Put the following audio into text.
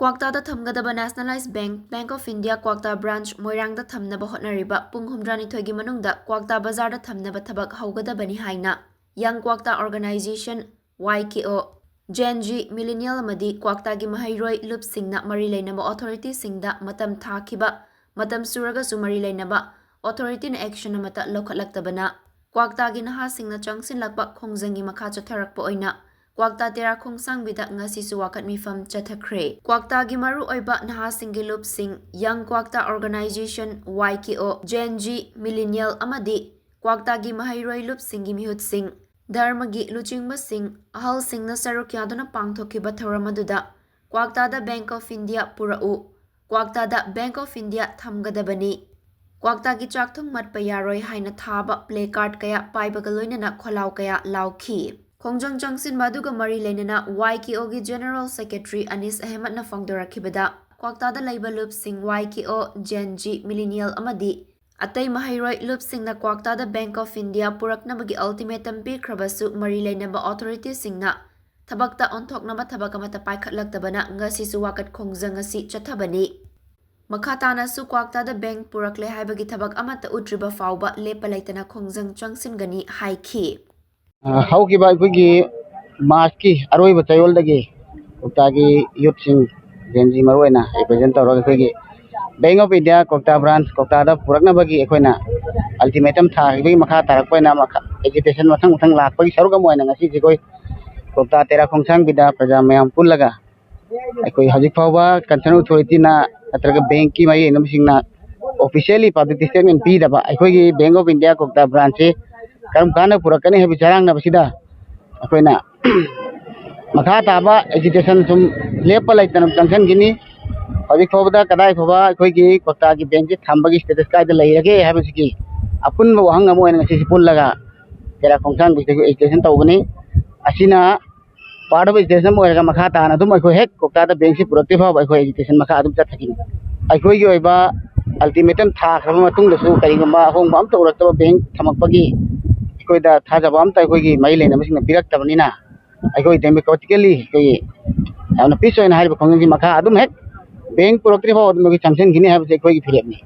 Kwakta da thamgadaba Nationalized Bank of India Kwakta branch Moirang da thamnaba hotnariba pung humdranithoigi manungda Kwakta Bazar da thamnaba thabak haugadabani haina Young Kwakta Organization YKO Gen Z Millennial amadi Kwakta gi mahairoi lupsingna mari leinaba authority singda matam thakiba matam suraga su mari leinaba authority na action amata lokhatlaktabana Kwakta gi naha singna changsin lakpa khongjangi makha chatharakpa oina Kwakta tera khongsang bida ngasi su wakat mifam chathakre Kwakta gi maru oiba naha singi lup sing Young Kwakta Organization YKO Gen Z Millennial amadi Kwakta gi mahairoi lup singi mihut sing Dharma gi luchingba sing ahal sing na saruk yaduna pangthokiba thoramaduda Kwakta da Bank of India purau Kwakta da Bank of India thamgadabani Kwakta gi chakthung mat payaroi haina thaba placard kaya paibaga loinana kholau kaya lauki Khongjang Changsin Maduga Mari Lenana YKO gi General Secretary Anis Ahmed na fangdorakibada Kwakta da laiba lup sing YKO Gen Z Millennial amadi Atay mahairoi lup sing na Kwakta da Bank of India puraknabagi ultimatum pikrabasu Mari Lenaba authority singna Tabakta onthoknaba tabakamata paikhatlaktabana ngasi su wakat khongjang ngasi chathabani Makhatana su Kwakta da Bank purakle haibagi tabak amata utriba fauba lepa laitana Khongjang Changsin gani haiki How ki ba ki mas ki aroi ba chayol dagi Kwakta ki youth sing Gen Z maroi na represent tawra ki Bank of India Kwakta branch Kwakta da purakna bagi ekhoina ultimatum tha bi makha tarak pa na makha agitation mathang mathang lak pa saru ka moina ngasi ji koi Kwakta tera khongsang bida praja mayam pullaga ekoi hajik phawba concerned authority na atraga bank ki mai nam sing na officially public statement pi daba ekoi ki Bank of India Kwakta branch se karam kana purakani he bicarang na basida akoina makha taba agitation sum lepa laitan junction gini hajik phawda kadai phawba ekoi ki Kwakta ki bank se thambagi status ka da lairage ha basiki apun wahang amo en ngasi pul laga tera khongsang bi agitation tawgani asina part of agitation mo ga makha ta na dum ekoi hek Kwakta da bank se purakti phawba ekoi agitation makha adum chathakin ekoi gi oiba ultimatum tha khaba matung da su karigamba hong bam tawrakta bank thamakpagi da thajabam ta koi gi mai lena masing pirak tabnina ai koi democratically koi ana piso ina harba khongi makha adum hek bank property ho adum gi chamsen gini ha koi gi phirepni